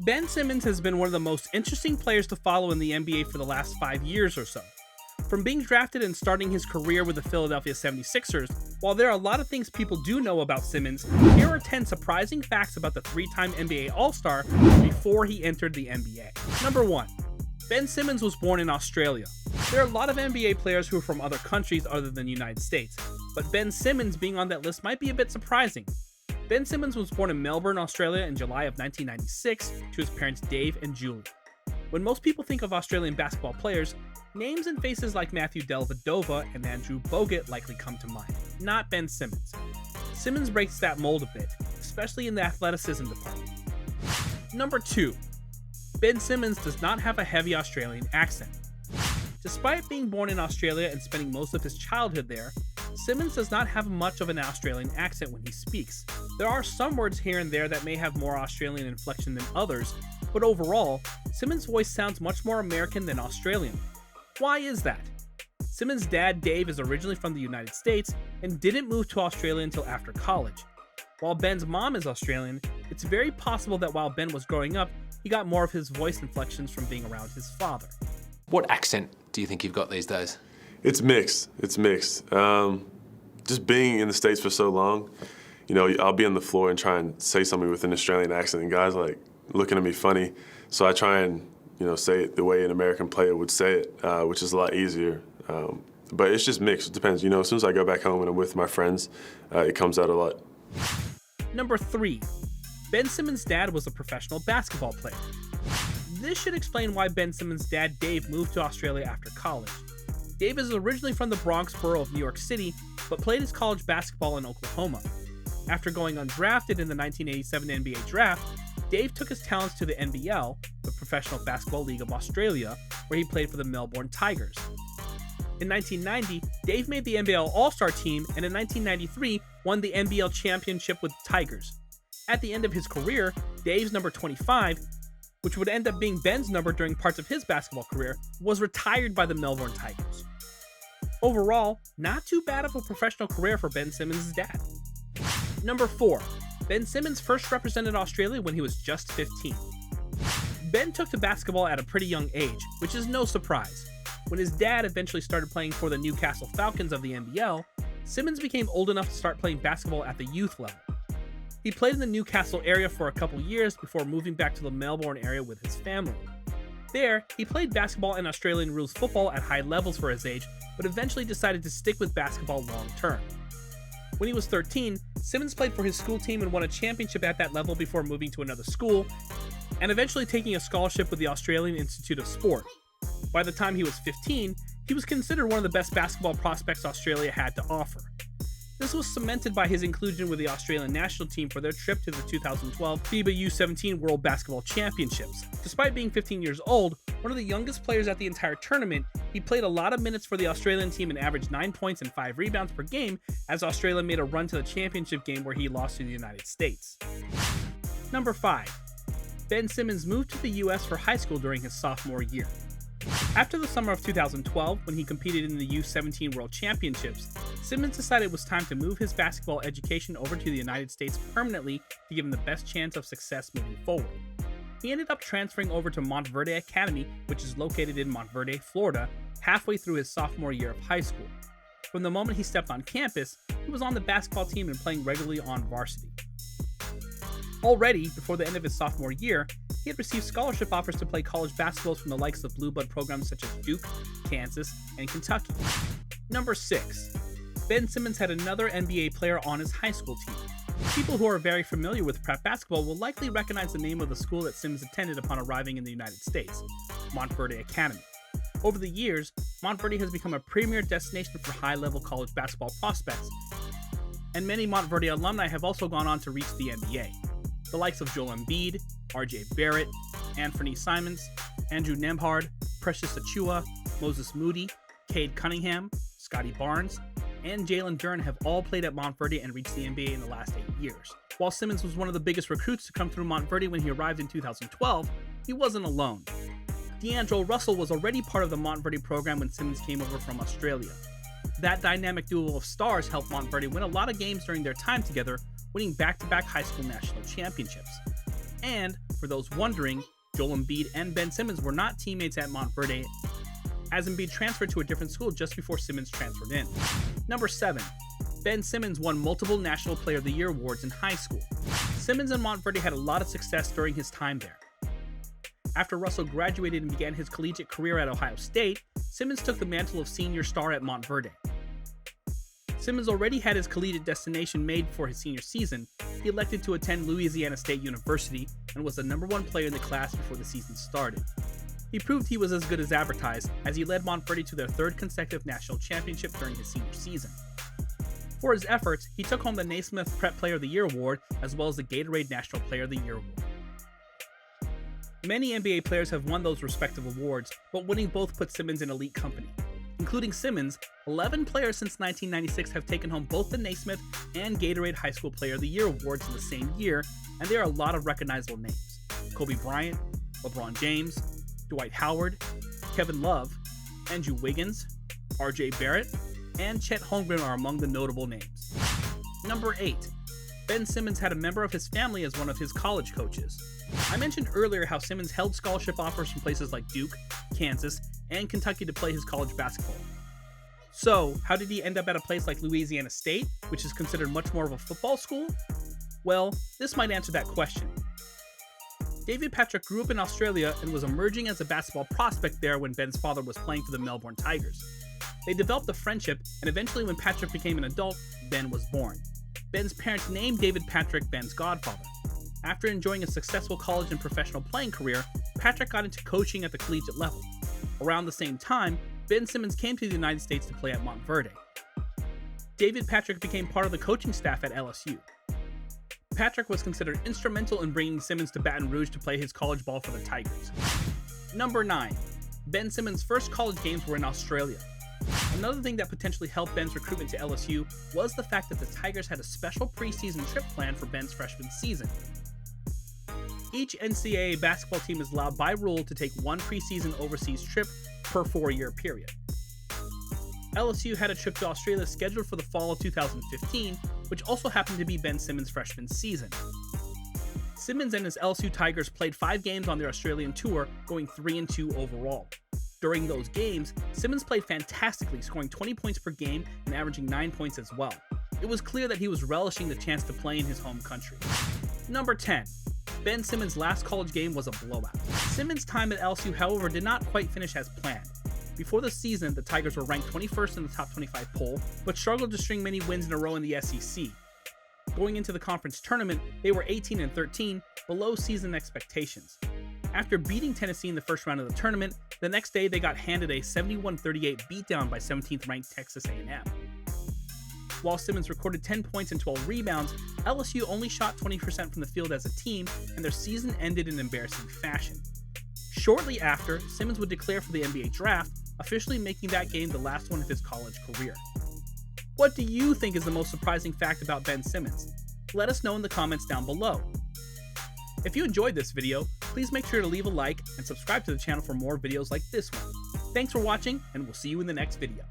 Ben Simmons has been one of the most interesting players to follow in the NBA for the last 5 years or so. From being drafted and starting his career with the Philadelphia 76ers, while there are a lot of things people do know about Simmons, here are 10 surprising facts about the 3-time NBA All-Star before he entered the NBA. Number 1. Ben Simmons was born in Australia. There are a lot of NBA players who are from other countries other than the United States, but Ben Simmons being on that list might be a bit surprising. Ben Simmons was born in Melbourne, Australia in July of 1996 to his parents Dave and Julie. When most people think of Australian basketball players, names and faces like Matthew Dellavedova and Andrew Bogut likely come to mind, not Ben Simmons. Simmons breaks that mold a bit, especially in the athleticism department. Number 2. Ben Simmons does not have a heavy Australian accent. Despite being born in Australia and spending most of his childhood there, Simmons does not have much of an Australian accent when he speaks. There are some words here and there that may have more Australian inflection than others, but overall, Simmons' voice sounds much more American than Australian. Why is that? Simmons' dad, Dave, is originally from the United States and didn't move to Australia until after college. While Ben's mom is Australian, it's very possible that while Ben was growing up, he got more of his voice inflections from being around his father. What accent do you think you've got these days? It's mixed. Just being in the States for so long, you know, I'll be on the floor and try and say something with an Australian accent, and guys like looking at me funny. So I try and, you know, say it the way an American player would say it, which is a lot easier. But it's just mixed. It depends. You know, as soon as I go back home and I'm with my friends, it comes out a lot. Number 3. Ben Simmons' dad was a professional basketball player. This should explain why Ben Simmons' dad, Dave, moved to Australia after college. Dave is originally from the Bronx borough of New York City, but played his college basketball in Oklahoma. After going undrafted in the 1987 NBA draft, Dave took his talents to the NBL, the Professional Basketball League of Australia, where he played for the Melbourne Tigers. In 1990, Dave made the NBL All-Star team, and in 1993 won the NBL championship with the Tigers. At the end of his career, Dave's number 25, which would end up being Ben's number during parts of his basketball career, was retired by the Melbourne Tigers. Overall, not too bad of a professional career for Ben Simmons' dad. Number 4. Ben Simmons first represented Australia when he was just 15. Ben took to basketball at a pretty young age, which is no surprise. When his dad eventually started playing for the Newcastle Falcons of the NBL, Simmons became old enough to start playing basketball at the youth level. He played in the Newcastle area for a couple years before moving back to the Melbourne area with his family. There, he played basketball and Australian rules football at high levels for his age, but eventually decided to stick with basketball long term. When he was 13, Simmons played for his school team and won a championship at that level before moving to another school, and eventually taking a scholarship with the Australian Institute of Sport. By the time he was 15, he was considered one of the best basketball prospects Australia had to offer. This was cemented by his inclusion with the Australian national team for their trip to the 2012 FIBA U17 World Basketball Championships. Despite being 15 years old, one of the youngest players at the entire tournament, he played a lot of minutes for the Australian team and averaged 9 points and 5 rebounds per game as Australia made a run to the championship game where he lost to the United States. Number 5. Ben Simmons moved to the US for high school during his sophomore year. After the summer of 2012, when he competed in the U17 World Championships, Simmons decided it was time to move his basketball education over to the United States permanently to give him the best chance of success moving forward. He ended up transferring over to Montverde Academy, which is located in Montverde, Florida, halfway through his sophomore year of high school. From the moment he stepped on campus, he was on the basketball team and playing regularly on varsity. Already, before the end of his sophomore year, he had received scholarship offers to play college basketball from the likes of blue blood programs such as Duke, Kansas, and Kentucky. Number 6. Ben Simmons had another NBA player on his high school team. People who are very familiar with prep basketball will likely recognize the name of the school that Simmons attended upon arriving in the United States, Montverde Academy. Over the years, Montverde has become a premier destination for high-level college basketball prospects, and many Montverde alumni have also gone on to reach the NBA. The likes of Joel Embiid, RJ Barrett, Anthony Simons, Andrew Nembhard, Precious Achiuwa, Moses Moody, Cade Cunningham, Scotty Barnes, and Jalen Duren have all played at Montverde and reached the NBA in the last 8 years. While Simmons was one of the biggest recruits to come through Montverde when he arrived in 2012, he wasn't alone. D'Angelo Russell was already part of the Montverde program when Simmons came over from Australia. That dynamic duo of stars helped Montverde win a lot of games during their time together, winning back-to-back high school national championships. And, for those wondering, Joel Embiid and Ben Simmons were not teammates at Montverde, as Embiid transferred to a different school just before Simmons transferred in. Number 7. Ben Simmons won multiple National Player of the Year awards in high school. Simmons and Montverde had a lot of success during his time there. After Russell graduated and began his collegiate career at Ohio State, Simmons took the mantle of senior star at Montverde. Simmons already had his collegiate destination made for his senior season. He elected to attend Louisiana State University and was the #1 player in the class before the season started. He proved he was as good as advertised, as he led Montverde to their 3rd consecutive national championship during his senior season. For his efforts, he took home the Naismith Prep Player of the Year award as well as the Gatorade National Player of the Year award. Many NBA players have won those respective awards, but winning both puts Simmons in elite company. Including Simmons, 11 players since 1996 have taken home both the Naismith and Gatorade High School Player of the Year awards in the same year, and there are a lot of recognizable names. Kobe Bryant, LeBron James, Dwight Howard, Kevin Love, Andrew Wiggins, RJ Barrett, and Chet Holmgren are among the notable names. Number 8. Ben Simmons had a member of his family as one of his college coaches. I mentioned earlier how Simmons held scholarship offers from places like Duke, Kansas, and Kentucky to play his college basketball. So, how did he end up at a place like Louisiana State, which is considered much more of a football school? Well, this might answer that question. David Patrick grew up in Australia and was emerging as a basketball prospect there when Ben's father was playing for the Melbourne Tigers. They developed a friendship, and eventually when Patrick became an adult, Ben was born. Ben's parents named David Patrick Ben's godfather. After enjoying a successful college and professional playing career, Patrick got into coaching at the collegiate level. Around the same time, Ben Simmons came to the United States to play at Montverde. David Patrick became part of the coaching staff at LSU. Patrick was considered instrumental in bringing Simmons to Baton Rouge to play his college ball for the Tigers. Number 9. Ben Simmons' first college games were in Australia. Another thing that potentially helped Ben's recruitment to LSU was the fact that the Tigers had a special preseason trip planned for Ben's freshman season. Each NCAA basketball team is allowed by rule to take one preseason overseas trip per 4-year period. LSU had a trip to Australia scheduled for the fall of 2015, which also happened to be Ben Simmons' freshman season. Simmons and his LSU Tigers played 5 games on their Australian tour, going 3-2 overall. During those games, Simmons played fantastically, scoring 20 points per game and averaging 9 points as well. It was clear that he was relishing the chance to play in his home country. Number 10. Ben Simmons' last college game was a blowout. Simmons' time at LSU, however, did not quite finish as planned. Before the season, the Tigers were ranked 21st in the top 25 poll, but struggled to string many wins in a row in the SEC. Going into the conference tournament, they were 18-13, below season expectations. After beating Tennessee in the first round of the tournament, the next day they got handed a 71-38 beatdown by 17th-ranked Texas A&M. While Simmons recorded 10 points and 12 rebounds, LSU only shot 20% from the field as a team, and their season ended in embarrassing fashion. Shortly after, Simmons would declare for the NBA draft, officially making that game the last one of his college career. What do you think is the most surprising fact about Ben Simmons? Let us know in the comments down below. If you enjoyed this video, please make sure to leave a like and subscribe to the channel for more videos like this one. Thanks for watching, and we'll see you in the next video.